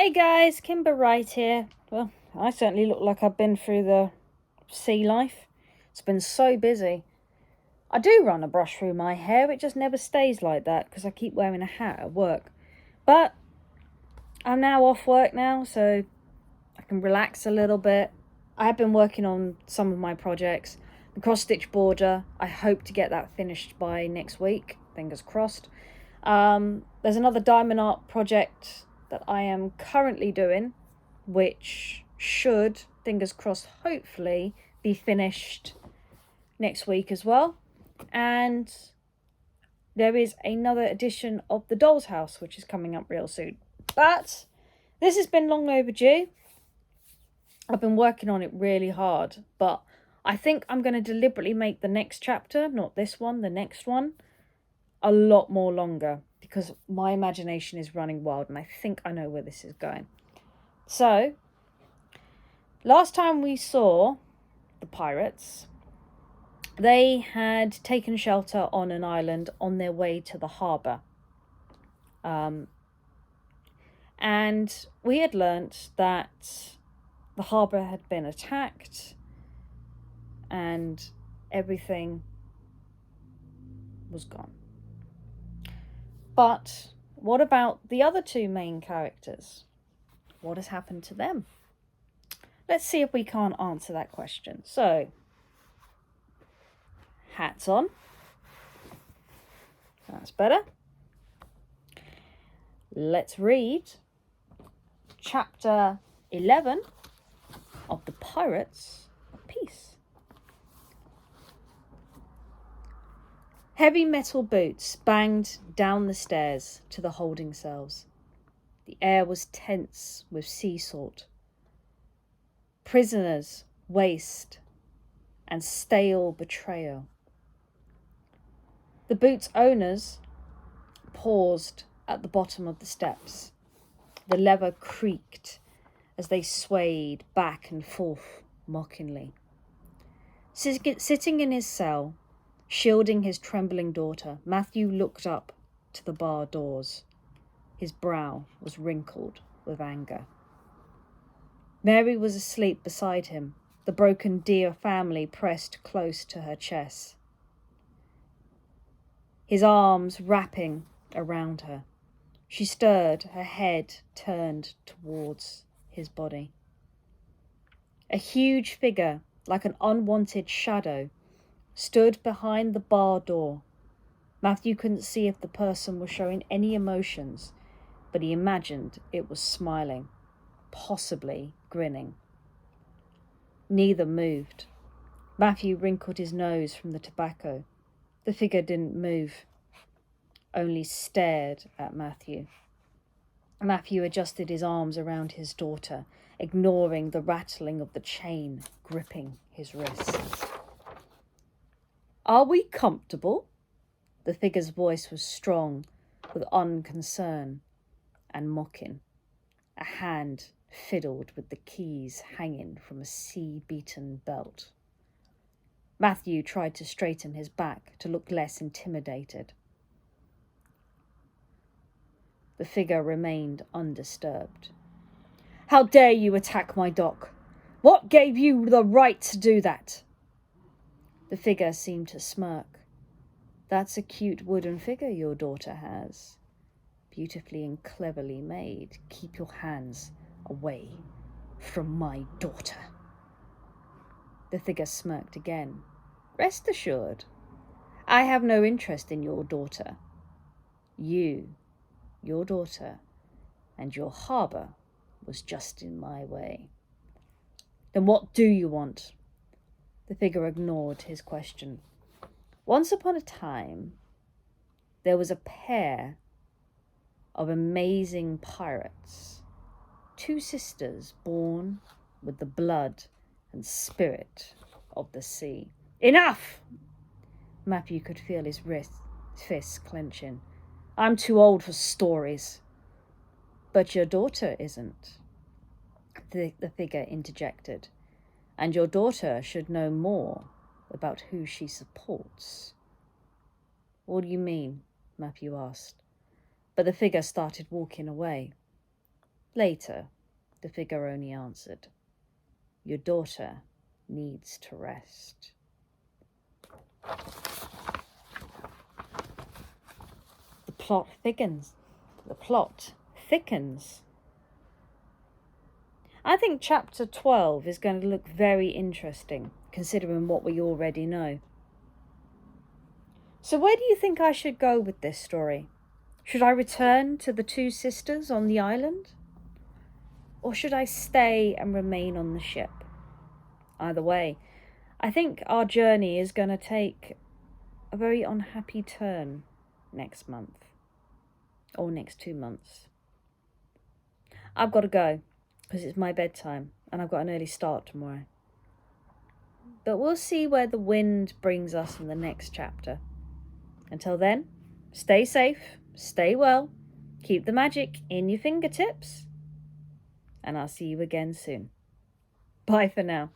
Hey guys, Kimber Wright here. Well, I certainly look like I've been through the sea life. It's been so busy. I do run a brush through my hair, it just never stays like that because I keep wearing a hat at work. But I'm now off work now, so I can relax a little bit. I have been working on some of my projects. The cross-stitch border, I hope to get that finished by next week, fingers crossed. There's another diamond art project that I am currently doing, which should, fingers crossed, hopefully be finished next week as well. And there is another edition of The Doll's House, which is coming up real soon. But this has been long overdue. I've been working on it really hard, but I think I'm going to deliberately make the next chapter, not this one, the next one, a lot more longer because my imagination is running wild and I think I know where this is going. So, last time we saw the pirates, they had taken shelter on an island on their way to the harbour. And we had learnt that the harbour had been attacked and everything was gone. But what about the other two main characters? What has happened to them? Let's see if we can't answer that question. So, hats on. That's better. Let's read chapter 11 of The Pirates of Peace. Heavy metal boots banged down the stairs to the holding cells. The air was tense with sea salt. Prisoners' waste and stale betrayal. The boot's owners paused at the bottom of the steps. The lever creaked as they swayed back and forth mockingly. Sitting in his cell, shielding his trembling daughter, Matthew looked up to the bar doors. His brow was wrinkled with anger. Mary was asleep beside him, the broken deer family pressed close to her chest. His arms wrapping around her. She stirred, her head turned towards his body. A huge figure, like an unwanted shadow, stood behind the bar door. Matthew couldn't see if the person was showing any emotions, but he imagined it was smiling, possibly grinning. Neither moved. Matthew wrinkled his nose from the tobacco. The figure didn't move, only stared at Matthew. Matthew adjusted his arms around his daughter, ignoring the rattling of the chain gripping his wrist. "Are we comfortable?" The figure's voice was strong with unconcern and mocking. A hand fiddled with the keys hanging from a sea-beaten belt. Matthew tried to straighten his back to look less intimidated. The figure remained undisturbed. "How dare you attack my dock? What gave you the right to do that?" The figure seemed to smirk. "That's a cute wooden figure your daughter has. Beautifully and cleverly made. Keep your hands away from my daughter." The figure smirked again. "Rest assured, I have no interest in your daughter. You, your daughter, and your harbour was just in my way." "Then what do you want?" The figure ignored his question. "Once upon a time, there was a pair of amazing pirates, two sisters born with the blood and spirit of the sea." "Enough!" Matthew could feel his fists clenching. "I'm too old for stories." "But your daughter isn't," the figure interjected. "And your daughter should know more about who she supports." "What do you mean?" Matthew asked. But the figure started walking away. Later, the figure only answered. Your daughter needs to rest. The plot thickens. The plot thickens. I think chapter 12 is going to look very interesting, considering what we already know. So where do you think I should go with this story? Should I return to the two sisters on the island? Or should I stay and remain on the ship? Either way, I think our journey is going to take a very unhappy turn next month. Or next 2 months. I've got to go because it's my bedtime and I've got an early start tomorrow. But we'll see where the wind brings us in the next chapter. Until then, stay safe, stay well, keep the magic in your fingertips, and I'll see you again soon. Bye for now.